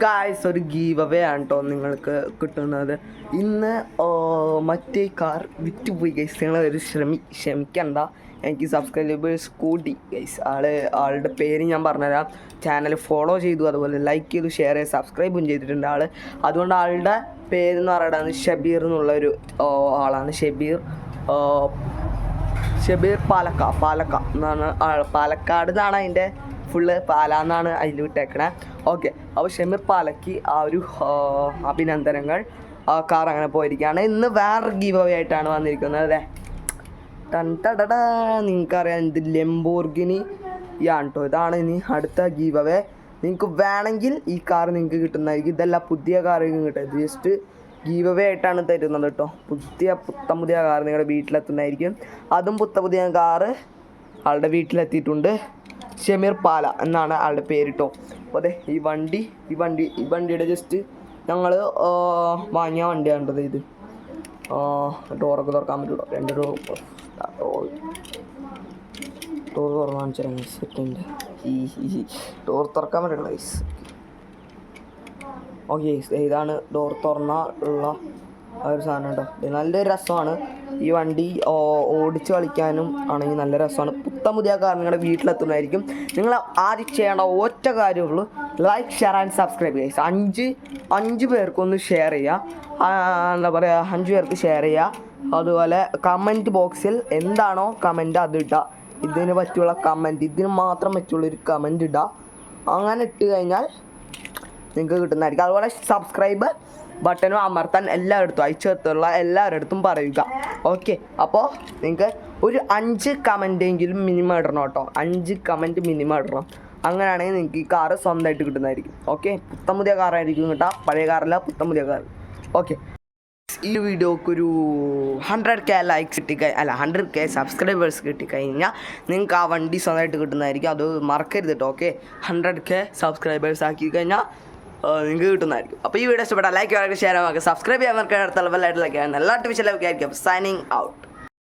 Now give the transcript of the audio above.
Guys ഒരു give away ആണ് കേട്ടോ നിങ്ങൾക്ക് കിട്ടുന്നത്. ഇന്ന് മറ്റേ കാർ വിറ്റുപോയി ഗൈസ്. നിങ്ങളൊരു ക്ഷമിക്കണ്ട, എനിക്ക് സബ്സ്ക്രൈബേഴ്സ് കൂടി ഗൈസ്. ആളുടെ പേര് ഞാൻ പറഞ്ഞുതരാം. ചാനൽ ഫോളോ ചെയ്തു, അതുപോലെ ലൈക്ക് ചെയ്തു, ഷെയർ ചെയ്ത് സബ്സ്ക്രൈബും ചെയ്തിട്ടുണ്ട് ആൾ. അതുകൊണ്ട് ആളുടെ പേരെന്ന് പറയുന്നത് ഷബീർ എന്നുള്ളൊരു ആളാണ്. ഷബീർ പാലക്ക എന്നാണ് പാലക്കാട് എന്നാണ് അതിൻ്റെ ഫുള്ള് പാലാന്നാണ് അതിൽ വിട്ടേക്കണേ. ഓക്കെ, അപ്പോൾ ഷമീർ പാലയ്ക്ക് ആ ഒരു അഭിനന്ദനങ്ങൾ. ആ കാർ അങ്ങനെ പോയിരിക്കുകയാണ്. ഇന്ന് വേറൊരു ഗീവ് അവേ ആയിട്ടാണ് വന്നിരിക്കുന്നത്. അതെ, നിങ്ങൾക്കറിയാം, ഇത് ലംബോർഗിനി ആണ് കേട്ടോ. ഇതാണ് ഇനി അടുത്ത ഗീവ് അവേ. നിങ്ങൾക്ക് വേണമെങ്കിൽ ഈ കാർ നിങ്ങൾക്ക് കിട്ടുന്നതായിരിക്കും. ഇതെല്ലാം പുതിയ കാറായിരിക്കും കിട്ടുക. ഇത് ജസ്റ്റ് ഗീവ് അവേ ആയിട്ടാണ് തരുന്നത് കേട്ടോ. പുതിയ കാർ നിങ്ങളുടെ വീട്ടിലെത്തുന്നതായിരിക്കും. അതും പുതിയ കാറ് ആളുടെ വീട്ടിലെത്തിയിട്ടുണ്ട്. ഷമീർ പാല എന്നാണ് ആളുടെ പേരിട്ടോ. അപ്പോൾ അതെ, ഈ വണ്ടിയുടെ ജസ്റ്റ് ഞങ്ങൾ വാങ്ങിയ വണ്ടിയാണത്. ഇത് ഡോറൊക്കെ തുറക്കാൻ പറ്റുള്ളൂ. രണ്ട് ഡോർ തുറന്നു സെക്കൻഡ് ഡോർ തുറക്കാൻ പറ്റുള്ളൂ ഗൈസ്. ഓക്കെ, ഇതാണ് ഡോർ തുറന്നാൽ ഉള്ള ആ ഒരു സാധനം കേട്ടോ. നല്ലൊരു രസമാണ് ഈ വണ്ടി ഓടിച്ച് കളിക്കാനും ആണെങ്കിൽ നല്ല രസമാണ്. പുതിയ കാർ നിങ്ങളുടെ വീട്ടിലെത്തുന്നതായിരിക്കും. നിങ്ങൾ ആദ്യം ചെയ്യേണ്ട ഒറ്റ കാര്യമുള്ളൂ, like, share and subscribe guys. അഞ്ച് പേർക്കൊന്ന് ഷെയർ ചെയ്യുക. എന്താ പറയുക, 5 പേർക്ക് ഷെയർ ചെയ്യുക. അതുപോലെ കമൻറ്റ് ബോക്സിൽ എന്താണോ കമൻറ്റ് അത് ഇടുക. ഇതിന് പറ്റിയുള്ള കമൻറ്റ്, ഇതിന് മാത്രം പറ്റിയുള്ളൊരു കമൻറ്റ് ഇടുക. അങ്ങനെ ഇട്ട് കഴിഞ്ഞാൽ നിങ്ങൾക്ക് കിട്ടുന്നതായിരിക്കും. അതുപോലെ സബ്സ്ക്രൈബ് ബട്ടനും അമർത്താൻ എല്ലായിടത്തും അയച്ചെടുത്തുള്ള എല്ലാവരുടെ പറയുക. ഓക്കെ, അപ്പോൾ നിങ്ങൾക്ക് ഒരു 5 കമൻറ്റെങ്കിലും മിനിമം ഇടണം കേട്ടോ. 5 കമൻറ്റ് മിനിമം ഇടണം. അങ്ങനെയാണെങ്കിൽ നിങ്ങൾക്ക് ഈ കാറ് സ്വന്തമായിട്ട് കിട്ടുന്നതായിരിക്കും. ഓക്കെ, പുതിയ കാറായിരിക്കും കിട്ടുക, പഴയ കാറല്ല, പുതിയ കാർ. ഓക്കെ, ഈ വീഡിയോക്ക് ഒരു 100K ലൈക്സ് അല്ല 100K സബ്സ്ക്രൈബേഴ്സ് കിട്ടിക്കഴിഞ്ഞാൽ നിങ്ങൾക്ക് ആ വണ്ടി സ്വന്തമായിട്ട് കിട്ടുന്നതായിരിക്കും. അത് മറക്കരുത് കേട്ടോ. ഓക്കെ, 100K സബ്സ്ക്രൈബേഴ്സ് ആക്കി കഴിഞ്ഞാൽ നിങ്ങൾക്ക് കിട്ടുന്നതായിരിക്കും. അപ്പോൾ ഈ വീഡിയോ ഇഷ്ടപ്പെട്ടാൽ ലൈക്ക് ചെയ്യുക, ഷെയർ ചെയ്യുക, സബ്സ്ക്രൈബ് ചെയ്യാൻ മറക്കാതെ അടുത്തുള്ള ബെൽ ഐക്കൺ ക്ലിക്ക് ചെയ്യുക. എല്ലാ ടിപ്സും ലഭിക്കും. Signing out.